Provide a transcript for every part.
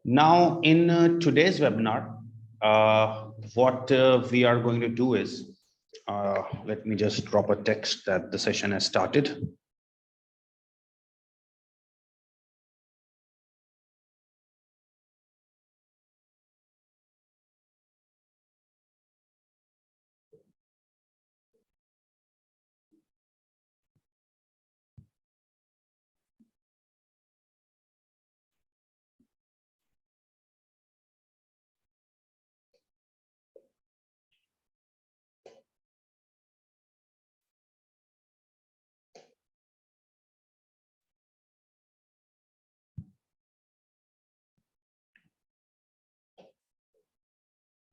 Now, in today's webinar, what we are going to do is, let me just drop a text that the session has started.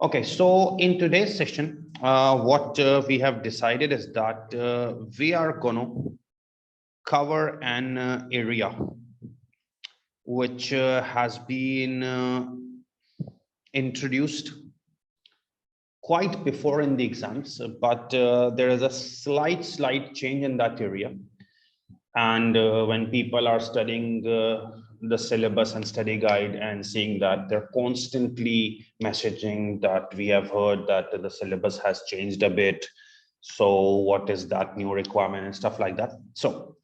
Okay, so in today's session, what we have decided is that we are going to cover an area which has been introduced quite before in the exams, but there is a slight change in that area. And when people are studying the syllabus and study guide and seeing that, they're constantly messaging that we have heard that the syllabus has changed a bit. So what is that new requirement and stuff like that. So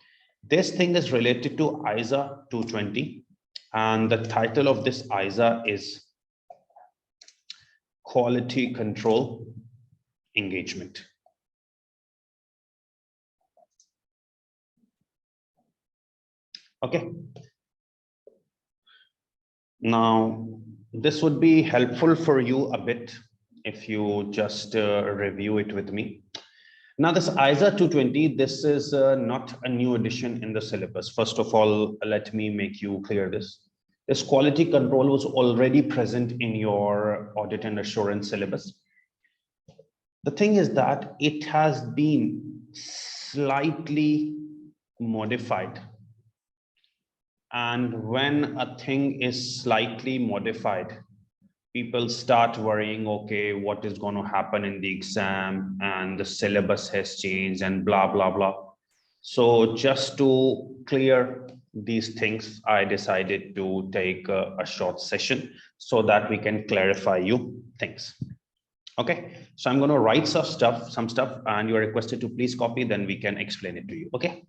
this thing is related to ISA 220. And the title of this ISA is Quality Control Engagement. Okay. Now, this would be helpful for you a bit if you just review it with me. Now, this ISA 220, this is not a new addition in the syllabus. First of all, let me make you clear this. This quality control was already present in your audit and assurance syllabus. The thing is that it has been slightly modified. And when a thing is slightly modified, people start worrying, okay, what is going to happen in the exam, and the syllabus has changed and blah, blah, blah. So just to clear these things, I decided to take a short session so that we can clarify you things. Okay, so I'm going to write some stuff, and you are requested to please copy, then we can explain it to you. Okay.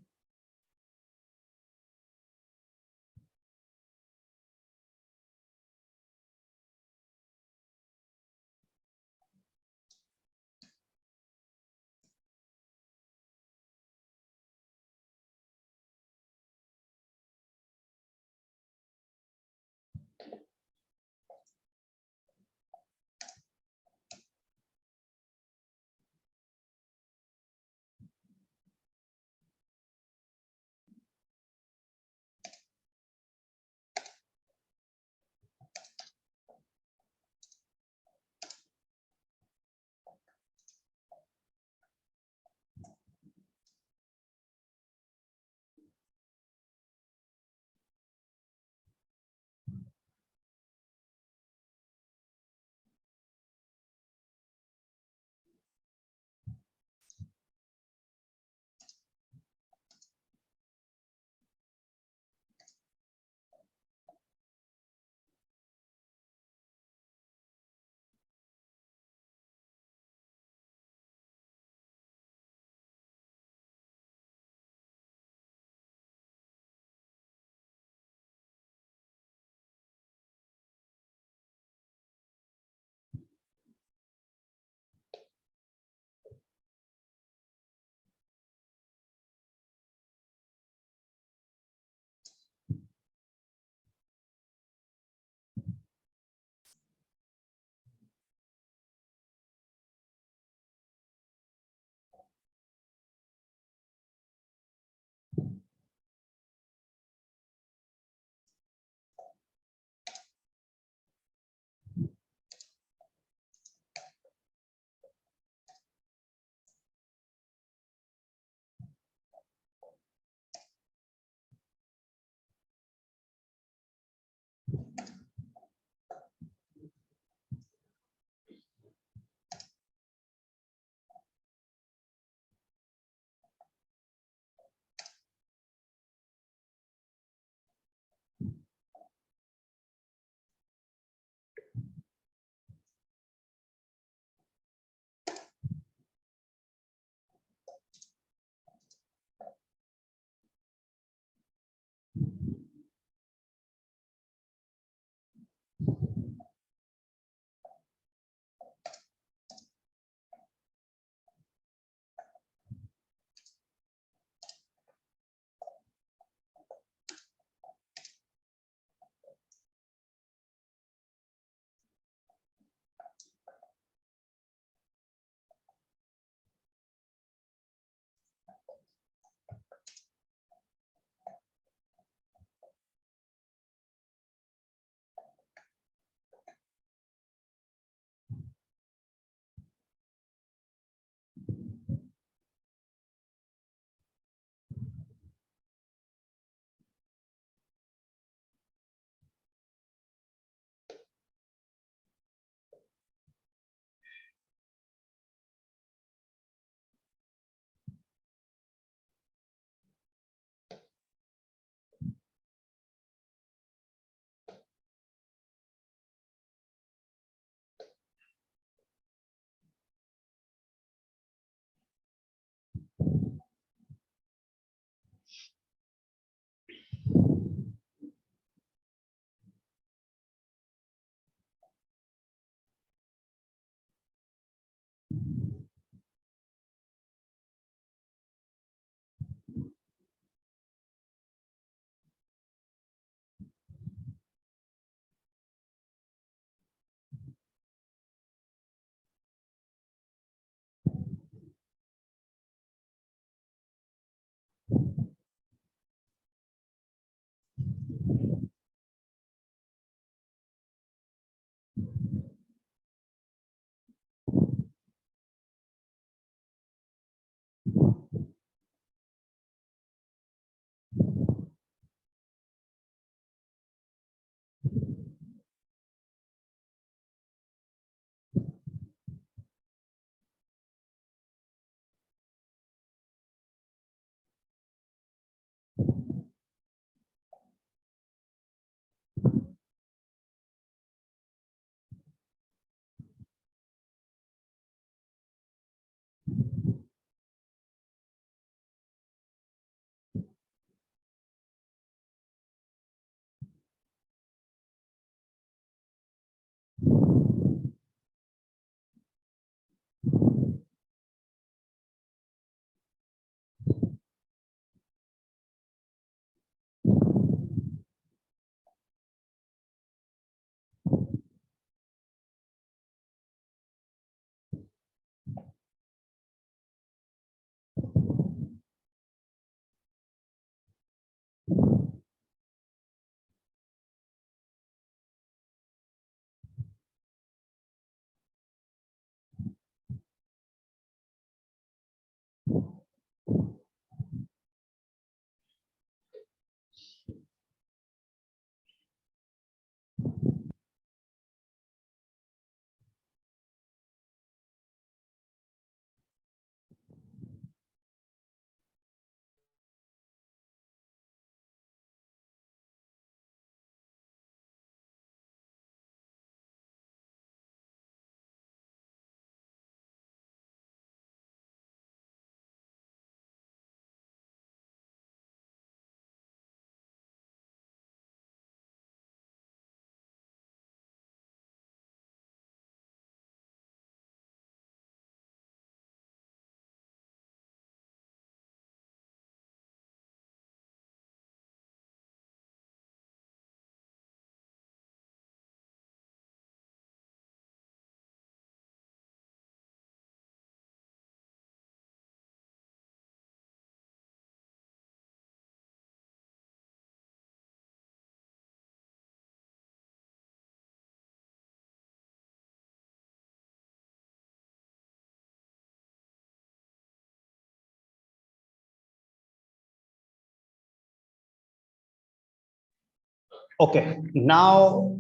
Okay, now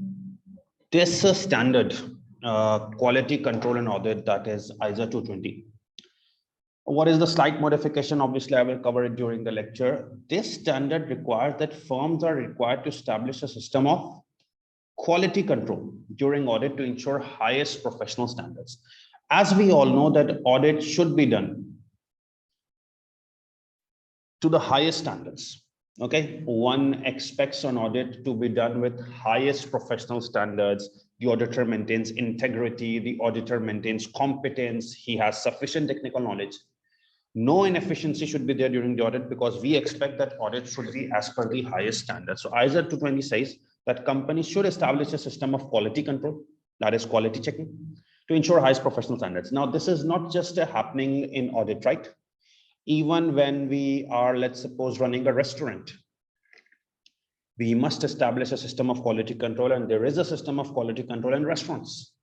this standard quality control and audit, that is ISO 220. What is the slight modification? Obviously, I will cover it during the lecture. This standard requires that firms are required to establish a system of quality control during audit to ensure highest professional standards. As we all know that audit should be done to the highest standards. Okay, one expects an audit to be done with highest professional standards. The auditor maintains integrity, the auditor maintains competence, he has sufficient technical knowledge. No inefficiency should be there during the audit because we expect that audit should be as per the highest standards. So ISO 220 says that companies should establish a system of quality control, that is quality checking, to ensure highest professional standards. Now, this is not just happening in audit, right? Even when we are, let's suppose, running a restaurant, we must establish a system of quality control, and there is a system of quality control in restaurants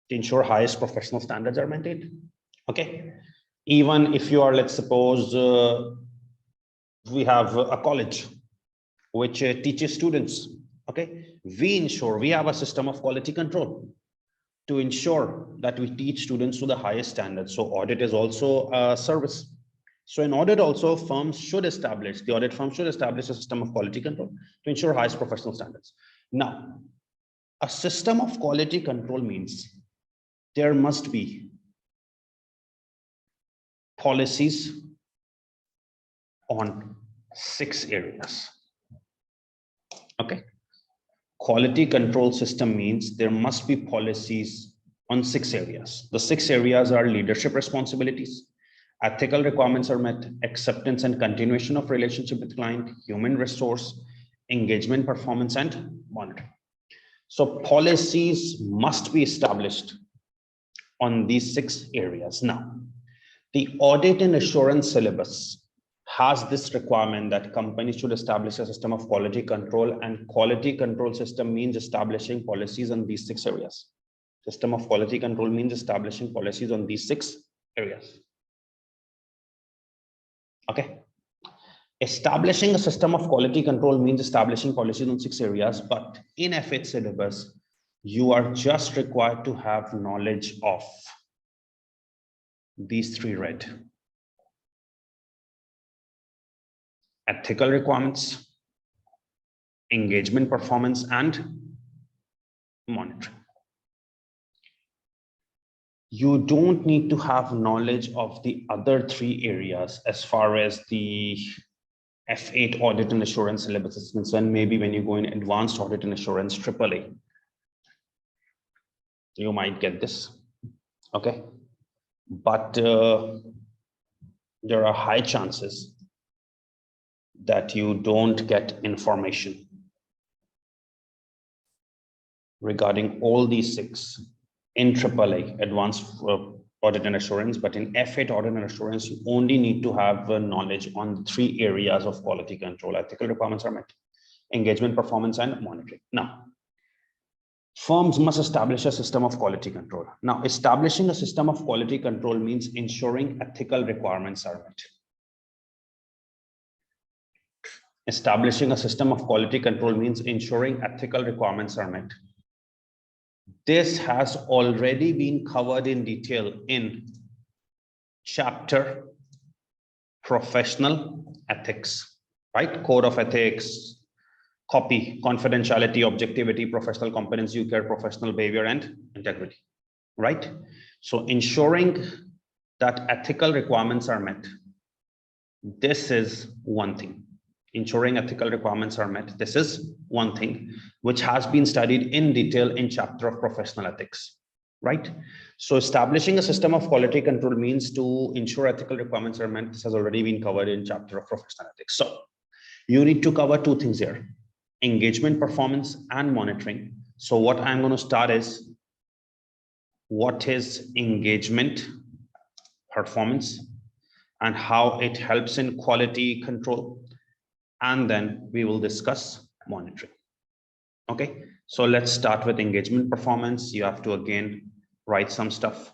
to ensure highest professional standards are maintained. Okay, even if you are, let's suppose, we have a college which teaches students. Okay, we have a system of quality control to ensure that we teach students to the highest standards. So audit is also a service. So in audit also, the audit firm should establish a system of quality control to ensure highest professional standards. Now, a system of quality control means there must be policies on 6 areas. Okay. Quality control system means there must be policies on 6 areas. The 6 areas are leadership responsibilities, ethical requirements are met, acceptance and continuation of relationship with client, human resource, engagement, performance, and monitoring. So policies must be established on these 6 areas. Now, the audit and assurance syllabus has this requirement that companies should establish a system of quality control, and quality control system means establishing policies on these 6 areas. System of quality control means establishing policies on these 6 areas. Okay. Establishing a system of quality control means establishing policies on 6 areas, but in F8 syllabus, you are just required to have knowledge of these 3 red: ethical requirements, engagement performance, and monitoring. You don't need to have knowledge of the other 3 areas as far as the F8 audit and assurance syllabus is concerned. Maybe when you go in advanced audit and assurance AAA, you might get this. Okay. But there are high chances that you don't get information regarding all these 6 in AAA, advanced audit and assurance, but in F8 audit and assurance, you only need to have knowledge on the 3 areas of quality control: ethical requirements are met, engagement, performance, and monitoring. Now, firms must establish a system of quality control. Now, establishing a system of quality control means ensuring ethical requirements are met. Establishing a system of quality control means ensuring ethical requirements are met. This has already been covered in detail in chapter professional ethics, right? Code of ethics, copy, confidentiality, objectivity, professional competence, due care, professional behavior, and integrity, right? So ensuring that ethical requirements are met, this is one thing. Ensuring ethical requirements are met, this is one thing which has been studied in detail in chapter of professional ethics, right? So establishing a system of quality control means to ensure ethical requirements are met. This has already been covered in chapter of professional ethics. So you need to cover 2 things here: engagement, performance, and monitoring. So what I'm going to start is, what is engagement, performance, and how it helps in quality control, and then we will discuss monitoring. Okay, so let's start with engagement performance. You have to again write some stuff.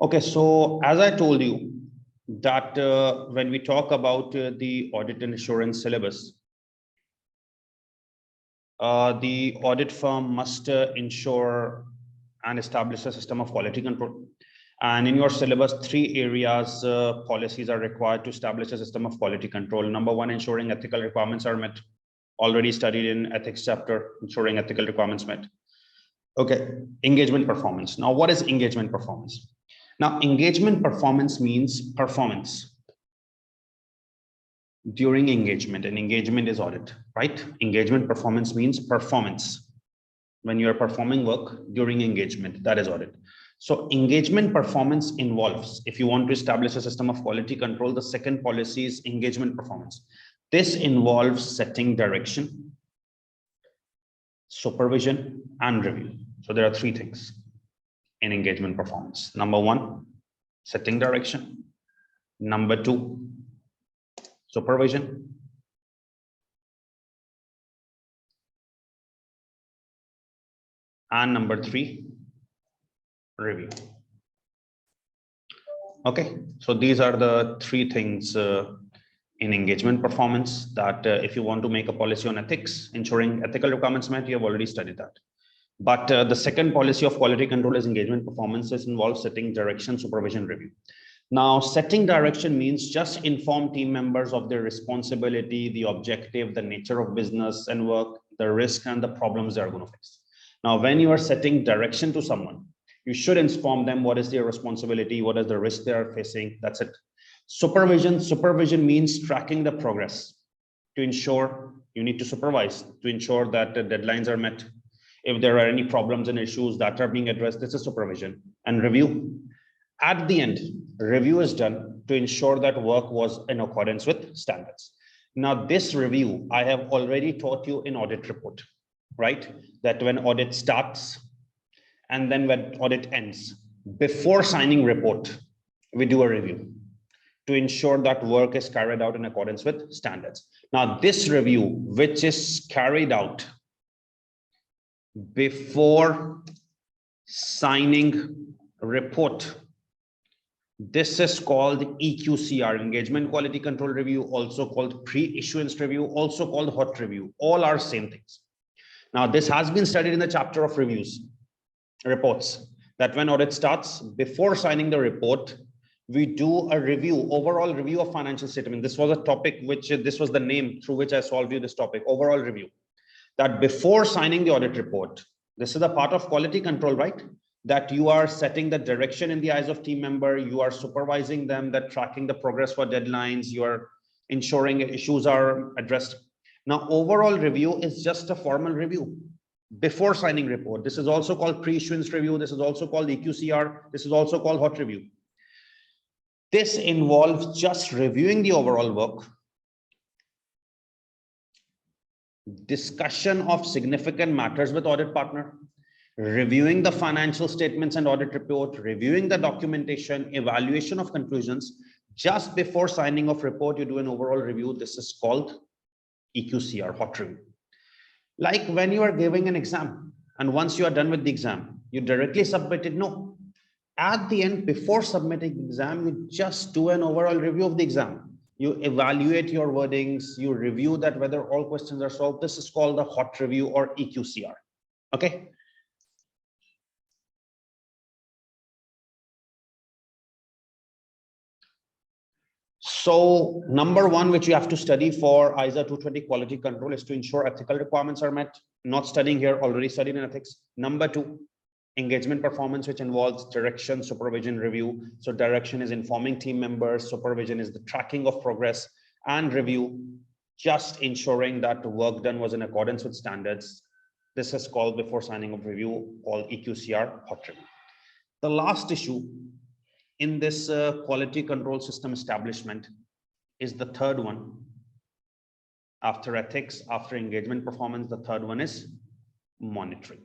Okay, so as I told you that when we talk about the audit and assurance syllabus, the audit firm must ensure and establish a system of quality control. And in your syllabus, three areas policies are required to establish a system of quality control. Number one, ensuring ethical requirements are met. Already studied in ethics chapter, ensuring ethical requirements met. Okay, engagement performance. Now, what is engagement performance? Now, engagement performance means performance during engagement, and engagement is audit, right? Engagement performance means performance when you are performing work during engagement, that is audit. So engagement performance involves, if you want to establish a system of quality control, the second policy is engagement performance. This involves setting direction, supervision, and review. So there are three things in engagement performance. Number one, setting direction. Number two, supervision. And number three, review. Okay, so these are the three things in engagement performance that if you want to make a policy on ethics, ensuring ethical requirements met, you have already studied that. But the second policy of quality control is engagement performances involves setting direction, supervision, review. Now, setting direction means just inform team members of their responsibility, the objective, the nature of business and work, the risk and the problems they are going to face. Now, when you are setting direction to someone, you should inform them what is their responsibility, what is the risk they are facing. That's it. Supervision means tracking the progress to ensure you need to supervise to ensure that the deadlines are met. If there are any problems and issues that are being addressed, this is supervision. And review. At the end, review is done to ensure that work was in accordance with standards. Now, this review I have already taught you in audit report, right? That when audit starts and then when audit ends, before signing report, we do a review to ensure that work is carried out in accordance with standards. Now, this review, which is carried out before signing report, this is called EQCR, Engagement Quality Control Review, also called Pre-Issuance Review, also called Hot Review. All are same things. Now, this has been studied in the chapter of reviews, reports, that when audit starts, before signing the report, we do a review, overall review of financial statement. This was a topic which, this was the name through which I solved you this topic, overall review. That before signing the audit report, this is a part of quality control, right? That you are setting the direction in the eyes of team member, you are supervising them, that tracking the progress for deadlines, you are ensuring issues are addressed. Now, overall review is just a formal review before signing report. This is also called pre-issuance review. This is also called EQCR. This is also called hot review. This involves just reviewing the overall work, discussion of significant matters with audit partner, reviewing the financial statements and audit report, reviewing the documentation, evaluation of conclusions. Just before signing of report, you do an overall review. This is called EQCR, hot review. Like when you are giving an exam, and once you are done with the exam, you directly submit it. No, at the end, before submitting the exam, you just do an overall review of the exam. You evaluate your wordings, you review that whether all questions are solved. This is called the hot review or EQCR. Okay. So number one, which you have to study for ISA 220 quality control is to ensure ethical requirements are met. Not studying here, already studied in ethics. Number two, engagement performance, which involves direction, supervision, review. So direction is informing team members, supervision is the tracking of progress, and review, just ensuring that the work done was in accordance with standards. This is called before signing of review, called EQCR, hot review. The last issue in this quality control system establishment is the third one. After ethics, after engagement performance, the third one is monitoring.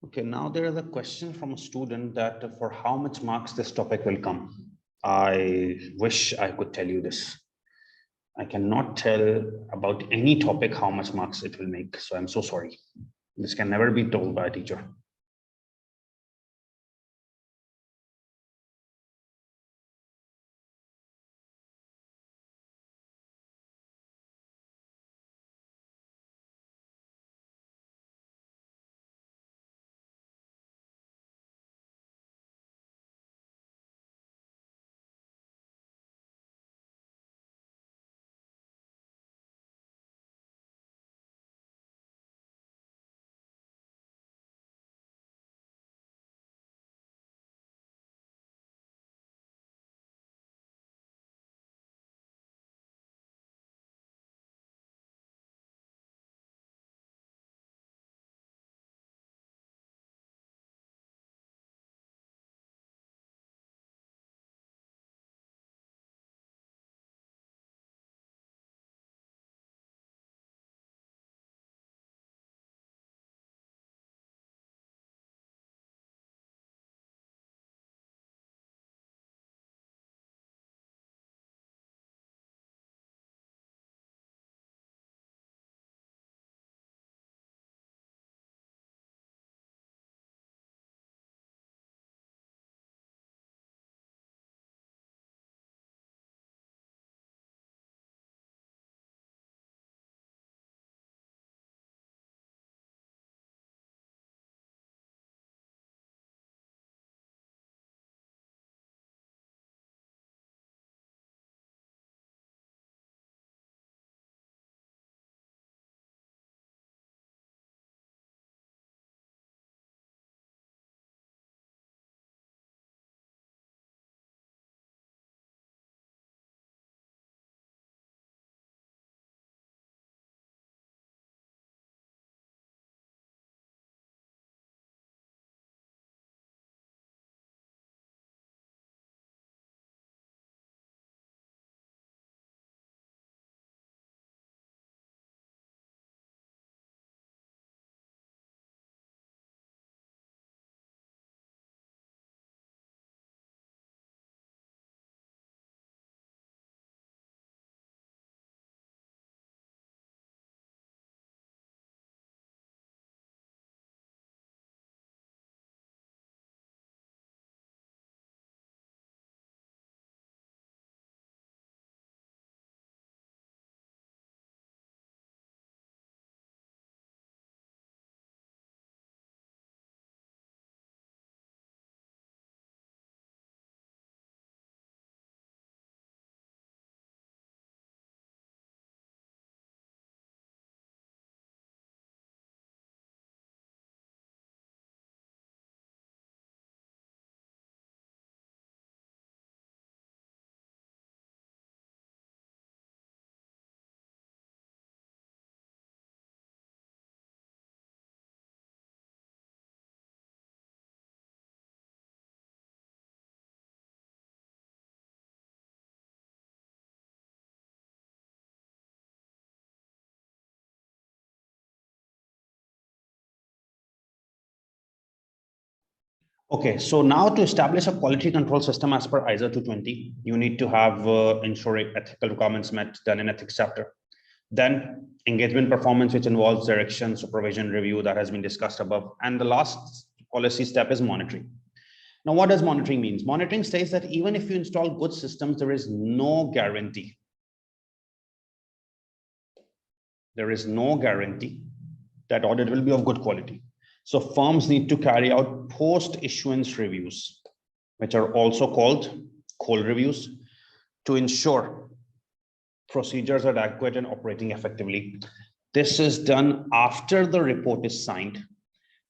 Okay, now there is a question from a student that for how much marks this topic will come. I wish I could tell you this. I cannot tell about any topic how much marks it will make. So I'm so sorry. This can never be told by a teacher. Okay, so now to establish a quality control system as per ISO 220, you need to have ensuring ethical requirements met done in ethics chapter. Then engagement performance, which involves direction, supervision, review that has been discussed above. And the last policy step is monitoring. Now, what does monitoring mean? Monitoring states that even if you install good systems, there is no guarantee. There is no guarantee that audit will be of good quality. So firms need to carry out post-issuance reviews, which are also called cold reviews, to ensure procedures are adequate and operating effectively. This is done after the report is signed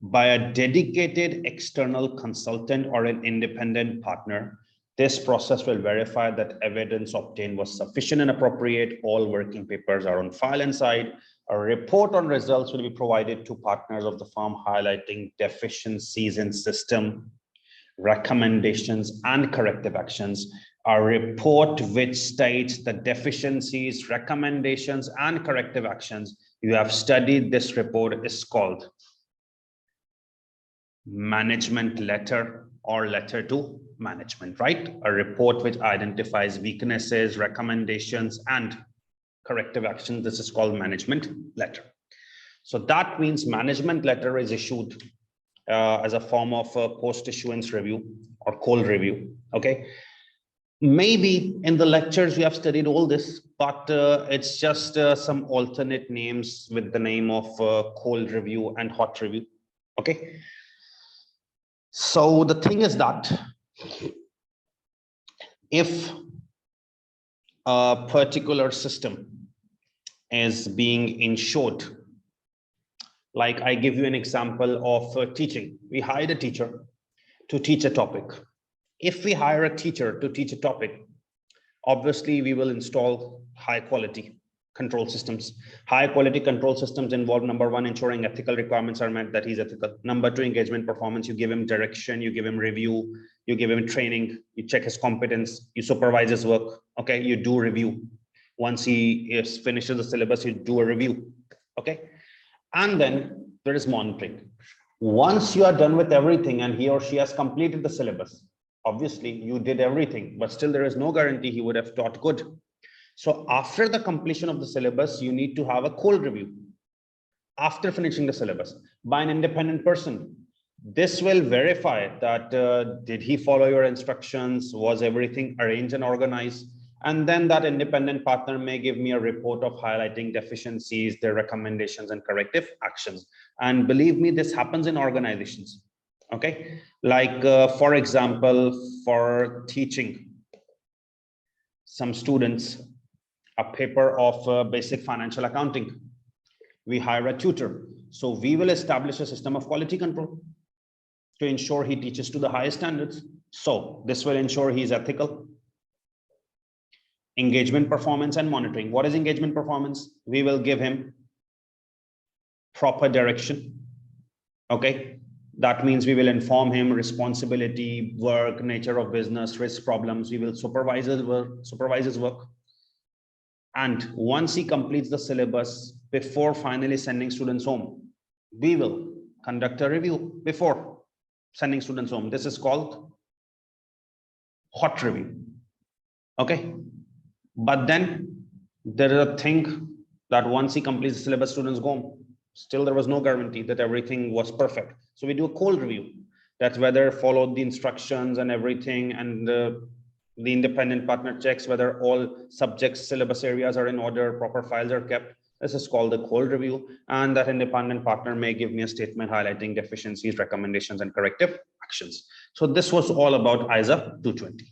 by a dedicated external consultant or an independent partner. This process will verify that evidence obtained was sufficient and appropriate. All working papers are on file inside. A report on results will be provided to partners of the firm, highlighting deficiencies in system, recommendations, and corrective actions. A report which states the deficiencies, recommendations, and corrective actions. You have studied this report is called management letter or letter to management, right? A report which identifies weaknesses, recommendations, and corrective actions. This is called management letter. So that means management letter is issued as a form of a post-issuance review or cold review. Okay. Maybe in the lectures we have studied all this, but it's just some alternate names with the name of cold review and hot review. Okay. So the thing is that if a particular system is being insured, like I give you an example of teaching. We hired a teacher to teach a topic. If we hire a teacher to teach a topic, obviously we will install high quality control systems. High quality control systems involve, number one, ensuring ethical requirements are met, that he's ethical. Number two, engagement performance. You give him direction, you give him review, you give him training, you check his competence, you supervise his work. Okay, you do review. Once he finishes the syllabus, you do a review. Okay. And then there is monitoring. Once you are done with everything and he or she has completed the syllabus, obviously you did everything, but still there is no guarantee he would have taught good. So after the completion of the syllabus, you need to have a cold review after finishing the syllabus by an independent person. This will verify that did he follow your instructions? Was everything arranged and organized? And then that independent partner may give me a report of highlighting deficiencies, their recommendations and corrective actions. And believe me, this happens in organizations. Okay. Like, for example, for teaching some students a paper of basic financial accounting, we hire a tutor. So we will establish a system of quality control to ensure he teaches to the highest standards. So this will ensure he's ethical. Engagement performance and monitoring. What is engagement performance? We will give him proper direction. Okay. That means we will inform him responsibility, work, nature of business, risk problems. We will supervise his work. And once he completes the syllabus, before finally sending students home, we will conduct a review before sending students home. This is called hot review. Okay. But then there is a thing that once he completes the syllabus, students go home. Still, there was no guarantee that everything was perfect. So we do a cold review. That's whether followed the instructions and everything. And the independent partner checks whether all subjects, syllabus areas are in order, proper files are kept. This is called the cold review. And that independent partner may give me a statement highlighting deficiencies, recommendations, and corrective actions. So this was all about ISA 220.